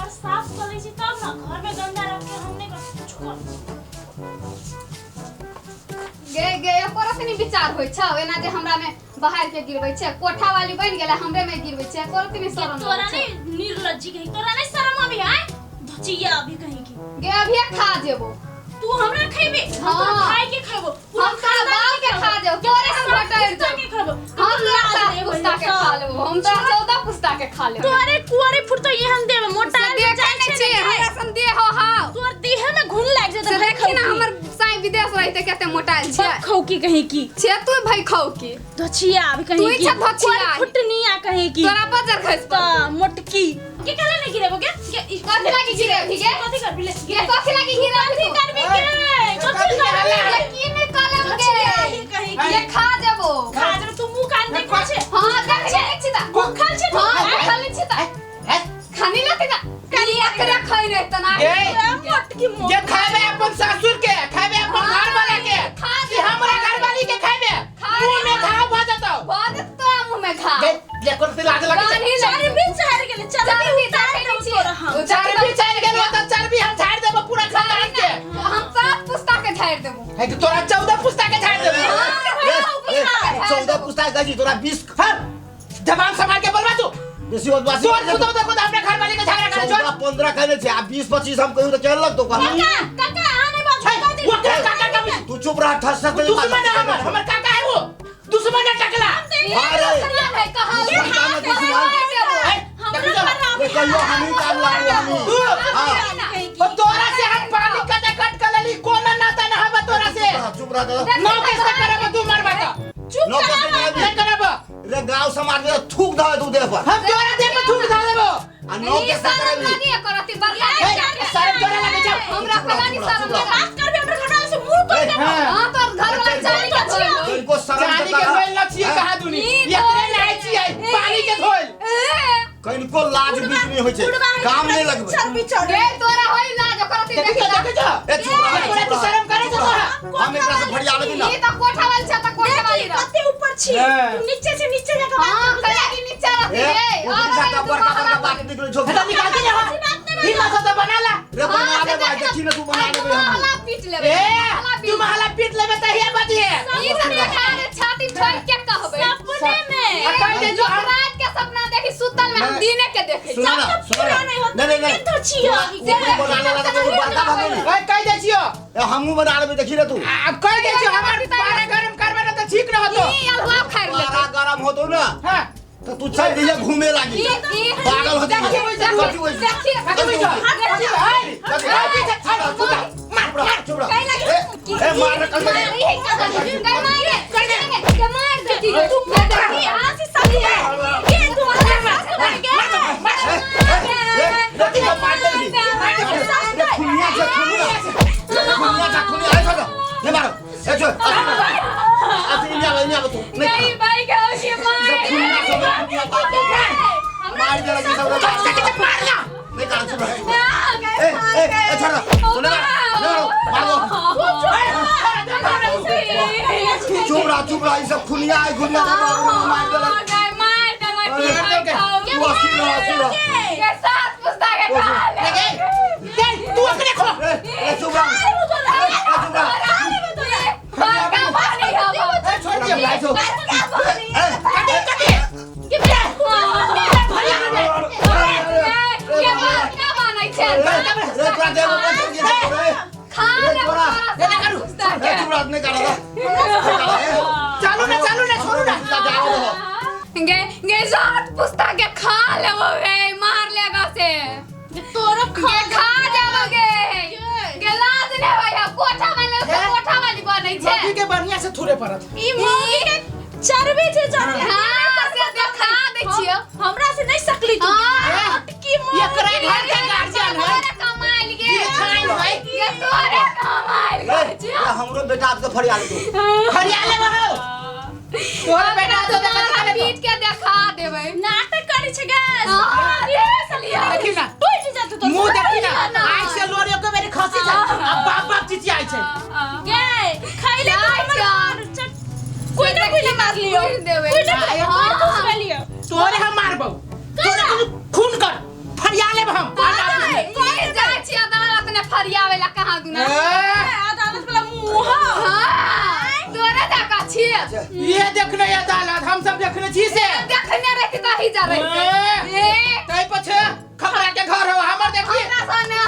घर साफ कर ली तब ना घर में गंदा रख के हमने कुछ कर गे एको रति नहीं विचार होय छ एना जे हमरा में बाहर के गिरबै छै कोठा वाली बन गेलै हमरे में गिरबै छै एको रति नहीं शरम तोरा नहीं निर्लज्जी कहीं तोरा नहीं शरम अभी है धचिया अभी कहीं की गे अभी खा जेबो तू हमरा खइबे हां खाए के खइबो हम बाप के खा जेबो तोरे हम घटाइ दे के खइबो हम लास्ट पुस्ता के खा लेबो हम तो 14 पुस्ता के खा लेबो तोरे कुआरे फुट तो ये हम देबे मोटा दे जाय छै हमरा सन दे हो हां तोर देह में घुन लाग जेते देखी ना हमर साई विदेश रहते केते मोटाइल छै खौ की कहीं की छे तू भाई खौ की धचिया अभी कहीं की तू धचिया फुटनिया कहीं की तोरा बजर खसता मोटकी के कले नहीं गिरेबो के कथि लागी गिरे ठीक है कथि कर बिले ये कथि लागी गिरे कथि करबे के कथि करबे की में कलम के ये खा जेबो खा जब तू मुंह कान देख छै हां देख छै छिता खा छै हां खा ले छिता खानी लाती ना कली एकरा खाई रे तना मोटकी मोट ये खाबे अपन ससुर के खाबे अपन घर वाला के कि हमरा घर वाली के खाबे मुंह में घाव भ जतो बाद तो मुंह में खा ले करते लाज लगे चार भी चार गेले चरबी उतार दे तोरा हम चरबी चार गेलो त चरबी हम झाड़ देबो पूरा खानदान के हम 7 पुस्तक के झाड़ देबो है कि तोरा 14 पुस्तक के झाड़ देबो 14 पुस्तक गजी तोरा 20 जवान समाज के बोलबा तू बेसी बदमाशी तू तो देखो अपने घर वाले के झाड़ा कर 14 15 कहले छै आ 20 25 हम कहू त चल लग तो काका आने बात वो काका का तू चुप रह ठस से दुश्मन है हमर काका है वो दुश्मन है टकला अरे कहां ये कहियो हमी काम लागो हमी हां तोरा से हम पानी कटे कट कलली कोन नाता न हबा तोरा से चुप रह दे नौ कैसे करब तू मरबा त चुप नो कैसे नहीं करब रे गांव समाज में थूक द तू दे पर हम तोरा दे पे थूक धा देबो आ नो कैसे करबी नहीं करती बरका सारे तोरा लगे जा हमरा पलानी शर्म बात करबे हमर घरवा से मुंह कर दे हां तोर घर वाला जानी के छियो इनको शर्म जानी के कोई लछिए कहा दुनी एकरे नहीं छिए पानी के धोल कइनको लाज बीच में होय छै काम नहीं लगबे चरबी चढ़ गे तोरा होई लाज करती देख जा ए चुप रह तू शर्म करे छ तोरा हम एकरा से फड़िया लेबी ना ई त कोठा वाली छ त कोठा वाली रह कते ऊपर छी तू नीचे से नीचे जाके हां बात कर कला की नीचे रहती रे और का बात निकले छो हटा निकाल के ले ही मसा तो बना ला रे बना ले भाई देखी ना तू बना लेबे हम हला पीट लेबे ए तू महला पीट लेबे त हे बजिए ई सब देखा रे छाती ठोक के कहबे सपने में आ कह दे जो हम रात के सपना देखी सुतल में हम दिने के देखे सुना ना सुना नहीं नहीं तो छियो नहीं बनाने लगा तो बड़का भागेली ओए कह दे छियो ए हमहु बना लेबे देखी रे तू अब कह दे छियो हमर पारा गरम करबे ना त ठीक न होतो ई अलवा खाइ ले पारा गरम होतो ना हां तो तू चल दिए घूमे लागी पागल हो देखी मार चुप रह ए मार कर दे मार देती तू देखी हां से सही है ये तू देखी तो मार दे खुनिया से खुनिया ऐसा ले मारो ए जो ऐसे इन्या तू नहीं भाई का ये मार दे लगी सब मारना नहीं कर चुप रह ए छोड़ सुन ना मारो चुप रह ये सब खुनिया है खुनिया मार दे तू हंसी रह ये सात पुस्तक है तू अपने खो चुप रह छोड़ दिया भाई तो पुस्तक खा लेबोगे मार लेगा से तोरा खा जाओगे लाज ने भैया कोठा वाली बनै छै मम्मी के बढ़िया से थोड़े परत ई मम्मी के चरबी छै चरबी हां से देखा दै छियो हमरा से नहीं सकली तू की मोर एकरा घर के गार्जियन है कमाल गे ये खाइन भाई ये तोरे कमाल गे हमरो बेटा के फरियाल तू हरियाले बहो तोर बेटा तो देखा पीट के देखा देबै नाटक करै छै गैस हां देख लिया देखी ना टूट जात तो मुंह देखी ना आइ से लोरियो के मेरी खसी छै अब बाप चिची आई छै गे खाइले तो कोई ना मार लियो देबै कोई ना लियो तोरे हम मारबो तोरे खून कर फरियाले हम जी से देखने रहती तो ही जा रही ए तै पछे खपरा के घर हो हमर देखी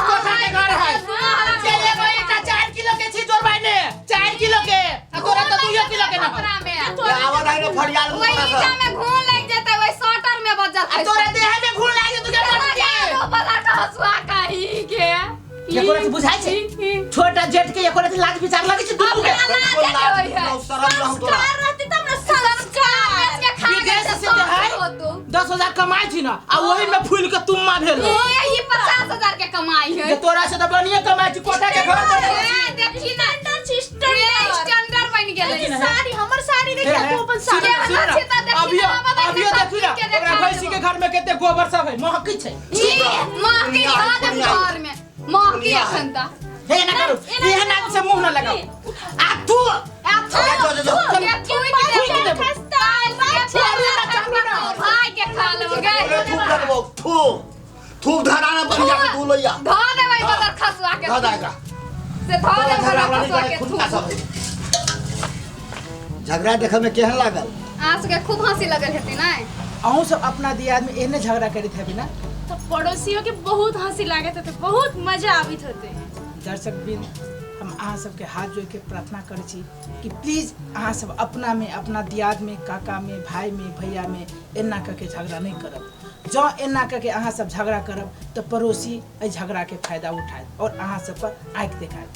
कोठा के घर है जे एगो एकटा 4 किलो के छी जोर भाई ने 4 किलो के तोरा तो 2 किलो के ना ये आवाज आई रे फरियाल वही ईटा में घून लग जेते वही शटर में बज जाते तोरा देह में घूर लागे तुके मर के बला का हसुआ कही के एकोरा से बुझाई छै छोटा जेठ के एकोरा से लाज विचार लागे छै दुनू के शरम रहम तोरा रहती तब ना संस्कार विदेश से के है 10,000 कमाई छी ना आ वही में फूल के तुम्मा भेल ये 50,000 के कमाई है ये तोरा से त बढ़िया कमाई छी कोठा के घर देखी ना स्टैंडर्ड बन गेलै साड़ी हमर साड़ी देखिए तू अपन साड़ी अभियो देखी ना ओकरा भैंसी के घर में केते गोबर सब है महकी छै महकी हाथ घर में महकी अखन ता हे ना करू हे ना से मुंह ना लगाओ आ तू भाई के खा लेबे थूक लगबो थूक धराना बन जा के तू लइया ध देबै बदर खसुआ के ध दागा से ध देबै बदर खसुआ के थूक झगड़ा देखे में केहन लागल आंसू के खूब हंसी लगल हेती ना अहूं सब अपना दियाद में एने झगड़ा करत हेबी ना तो पड़ोसियों के बहुत हंसी लागत होते बहुत मजा आवित होते दर्शक बिन हम अहाँ सबके हाथ जोड़ के प्रार्थना करै छी कि प्लीज अहाँ सब अपना में अपना दियाद में काका में भाई में भैया में एना करके झगड़ा नहीं करब जँ एना करके अहाँ सब झगड़ा करब तो पड़ोसी एहि झगड़ा के फायदा उठाएत और अहाँ सब पर आँखि देखाएत।